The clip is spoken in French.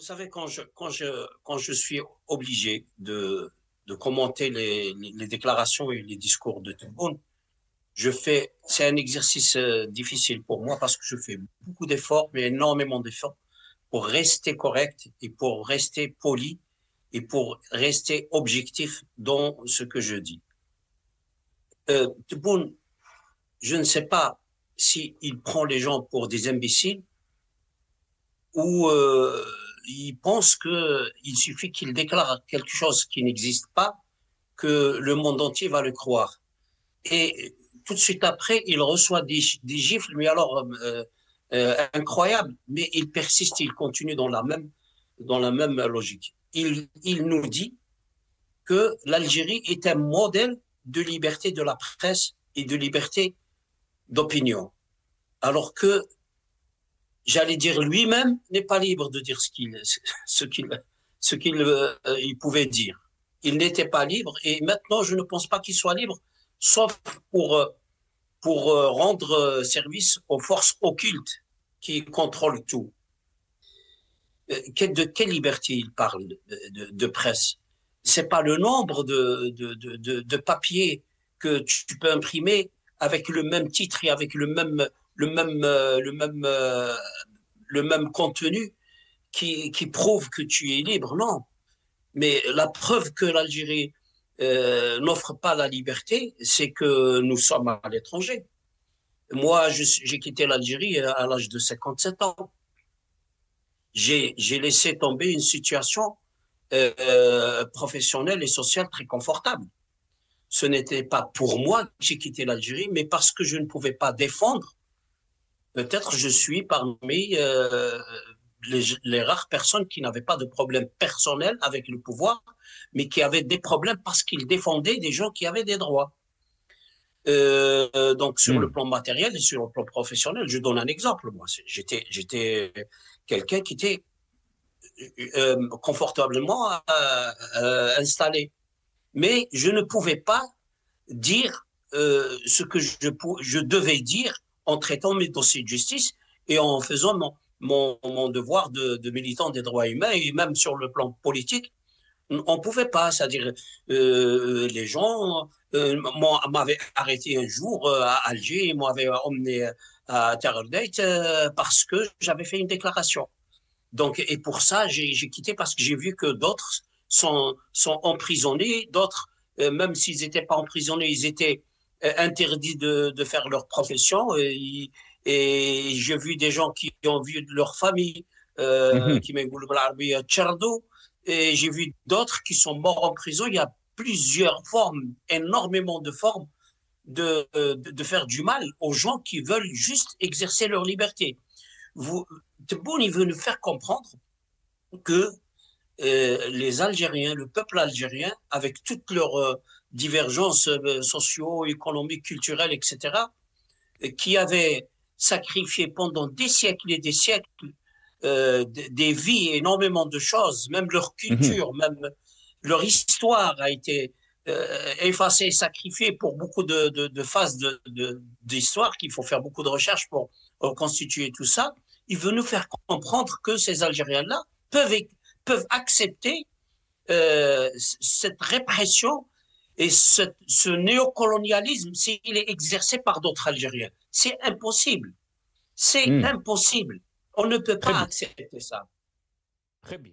Vous savez, quand je suis obligé de commenter les déclarations et les discours de Tebboune, c'est un exercice difficile pour moi parce que je fais beaucoup d'efforts, mais énormément d'efforts pour rester correct et pour rester poli et pour rester objectif dans ce que je dis. Tebboune, je ne sais pas s'il prend les gens pour des imbéciles ou il pense qu'il suffit qu'il déclare quelque chose qui n'existe pas, que le monde entier va le croire. Et tout de suite après, il reçoit des gifles, mais alors incroyables, mais il persiste, il continue dans la même logique. Il nous dit que l'Algérie est un modèle de liberté de la presse et de liberté d'opinion, alors que j'allais dire lui-même n'est pas libre de dire ce qu'il il pouvait dire. Il n'était pas libre et maintenant je ne pense pas qu'il soit libre, sauf pour rendre service aux forces occultes qui contrôlent tout. De quelle liberté il parle de presse? C'est pas le nombre de papiers que tu peux imprimer avec le même titre et avec le même, le même, le même contenu qui prouve que tu es libre. Non. Mais la preuve que l'Algérie n'offre pas la liberté, c'est que nous sommes à l'étranger. Moi, j'ai quitté l'Algérie à l'âge de 57 ans. J'ai laissé tomber une situation professionnelle et sociale très confortable. Ce n'était pas pour moi que j'ai quitté l'Algérie, mais parce que je ne pouvais pas défendre. Peut-être je suis parmi les rares personnes qui n'avaient pas de problème personnel avec le pouvoir, mais qui avaient des problèmes parce qu'ils défendaient des gens qui avaient des droits. Donc sur le Hmm. plan matériel et sur le plan professionnel, je donne un exemple. Moi, j'étais quelqu'un qui était confortablement installé, mais je ne pouvais pas dire ce que je devais dire en traitant mes dossiers de justice et en faisant mon devoir de militant des droits humains et même sur le plan politique. On pouvait pas, c'est-à-dire les gens m'avaient arrêté un jour à Alger, m'avaient emmené à Terror Date parce que j'avais fait une déclaration. Donc, et pour ça, j'ai quitté parce que j'ai vu que d'autres sont emprisonnés, d'autres, même s'ils n'étaient pas emprisonnés, ils étaient interdits de faire leur profession. Et j'ai vu des gens qui ont vu leur famille, Mhm. qui m'engoulent بالعربية تشردوا, et j'ai vu d'autres qui sont morts en prison. Il y a plusieurs formes, énormément de formes de faire du mal aux gens qui veulent juste exercer leur liberté. Vous, Tebboune, il veut nous faire comprendre que les Algériens, le peuple algérien, avec toutes leurs divergences socio-économiques, culturelles, etc., qui avaient sacrifié pendant des siècles et des siècles des vies, énormément de choses, même leur Mhm. culture, même leur histoire a été effacée et sacrifiée pour beaucoup de phases d'histoire, qu'il faut faire beaucoup de recherches pour reconstituer tout ça. Il veut nous faire comprendre que ces Algériens-là peuvent accepter cette répression et ce néocolonialisme s'il est exercé par d'autres Algériens. C'est impossible. C'est Hmm. impossible. On ne peut Très pas bien, accepter ça. très bien.